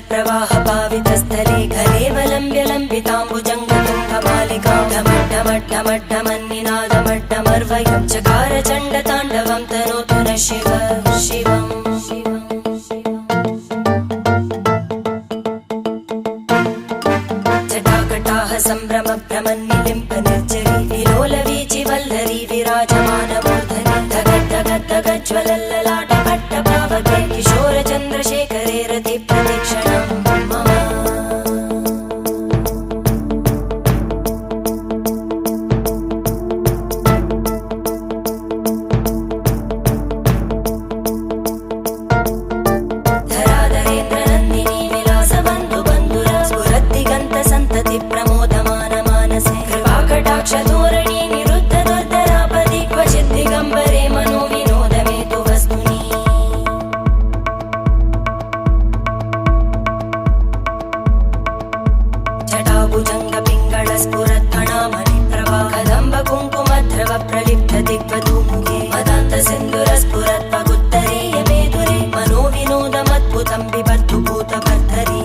प्रवाह पावितस्थले कलेवलम्ब्य लम्बिताम्बुजङ्गतुङ्गमालिकां ढमड्ढमड्ढमड्ढमन्निनादमड्ढमर्वयं चकार चण्डताण्डवं तनोतु नः शिव शिवम् जटाकटाह सम्भ्रम भ्रमन्निलिम्प निर्जरी विलोलवीचि वल्लरी विराजमानमूर्धनि धगद्धगद्धगज्ज्वलल्ललाट भट्टपावके किशोर चन्द्रशेखरे रति प्रतीक्षणं मम धराधरेन्द्रनन्दिनी विलासबन्धु बन्धुर स्फुरद्दिगन्त सन्तति प्रमोदमान मानसे कृपाकटाक्षधोरणी निरुद्ध दुर्धरापदि क्वचित् दिगम्बरे मनो विनोदमेतु वस्तुनि जटाभुजङ्ग पिङ्गळ स्फुरत्फणामणि प्रभा कदम्ब कुङ्कुमध्रव प्रलिप्त दिग्वधूमुखे मदान्त सिन्धुर स्फुरत्पगुत्तरीय मेधुरे मनो विनोदमद्भुतं बिभर्तु भूतभर्धरी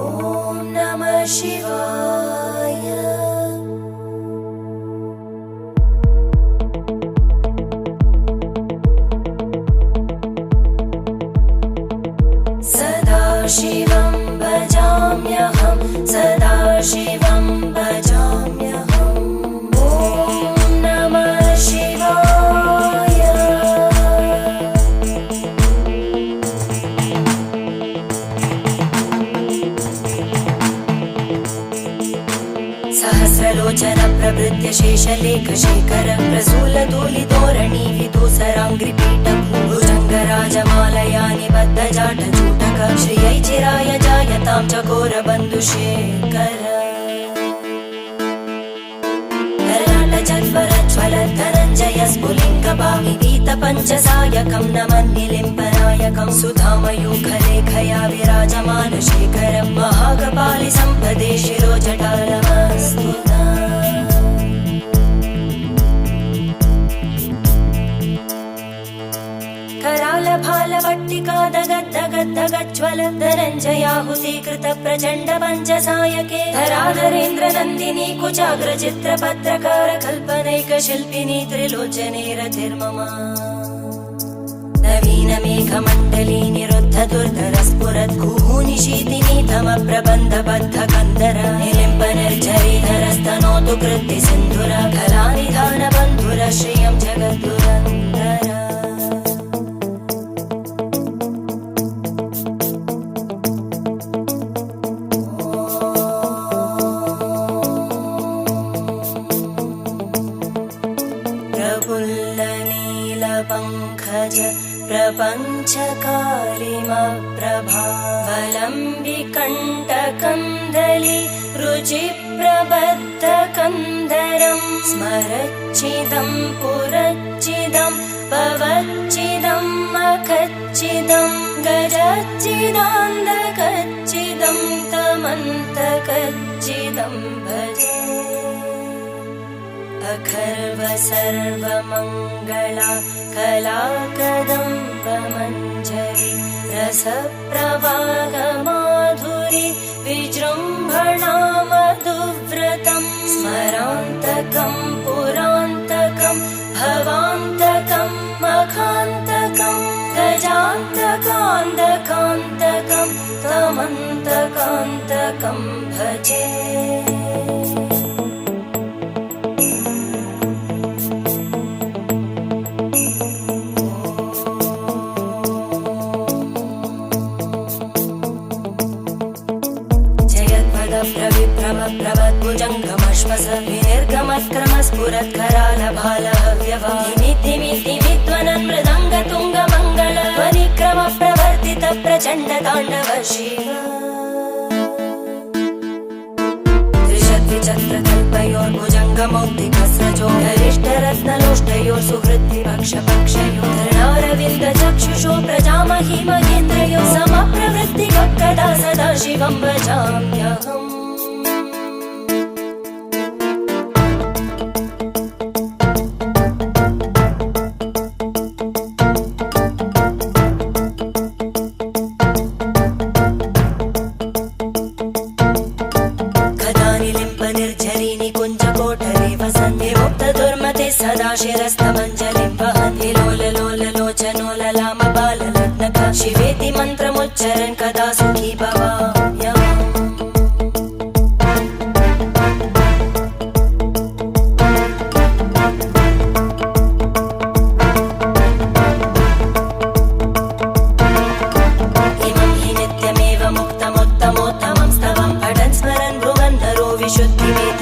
ॐ नमः शिवाय सदाशिवं भजाम्यहं सदाशिवं भजाम्यहम् ॐ नमः शिवाय सहस्रलोचन प्रभृत्य शेषलेख शेखर प्रसूलधूलिधोरणि विदूसराङ्घ्रिपीठ भुजङ्गराजमालया निबद्ध जाटजूटक श्रियै चिराय जायतां चकोरबन्धुशेखर ललाटजज्वरज्वलद्धनञ्जय स्फुलिङ्गभाविगीत पञ्चसायकं नमन्निलिम्पनायकं सुधामयूखलेखया विराजमान शेखरं महाकपालि सम्पदे शिरोजटालमस्तुता करालभालवट्टिका दगद्धगद्धगज्ज्वल धनञ्जयाहुतीकृत प्रचण्ड पञ्चसायके धराधरेन्द्रनन्दिनी कुचाग्रचित्रपत्रकार कल्पनैकशिल्पिनी त्रिलोचने रतिर्मम नवीनमेघमण्डली निरुद्ध दुर्धर स्फुरद्गूनिशीतिनी तम प्रबन्धबद्ध कन्दर निलिम्प निर्झरीधरस्तनोतु कृत्ति सिन्धुर कलानिधान बन्धुर श्रियं जगद्दुरन्धर प्रफुल्लनीलपङ्कज प्रपञ्चकालिमप्रभावलम्बिकण्टकन्दली रुचिप्रबद्धकन्धरं स्मरच्चिदं पुरच्चिदं पवच्चिदं मखच्चिदं गजच्चिदान्धकच्चिदं तमन्तकच्चिदं भजे अखर्व सर्वमङ्गला कलाकदम्बमञ्जरी रसप्रवाहमाधुरी विजृम्भणा मधुव्रतं स्मरान्तकं पुरान्तकं भवान्तकं मखान्तकं गजान्तकान्तकान्तकं तमन्तकान्तकं भजे प्रवद्भुजङ्गमश्वस विनिर्गमत्क्रमस्फुरत्करालभालहव्यवादिमिद्धिमिद्धिमिध्वनन् मृदङ्गतुङ्गमङ्गल ध्वनिक्रम प्रवर्तित प्रचण्डताण्डव शिव त्रिशद्विचक्रकल्पयोर्भुजङ्गमौक्तिकस्रजो गरिष्ठरत्नलोष्टयोः सुहृद्विपक्षपक्षयोः धरणारविन्दचक्षुषो प्रजामहि महेन्द्रयोः समप्रवृत्तिकः कदा सदा शिवं भजाम्यहम् चरन् कदा सुखी भवाम्यहम् मुक्तमुत्तमोत्तमं स्तवं पठन् स्मरन् ब्रुवन् नरो विशुद्धिमेव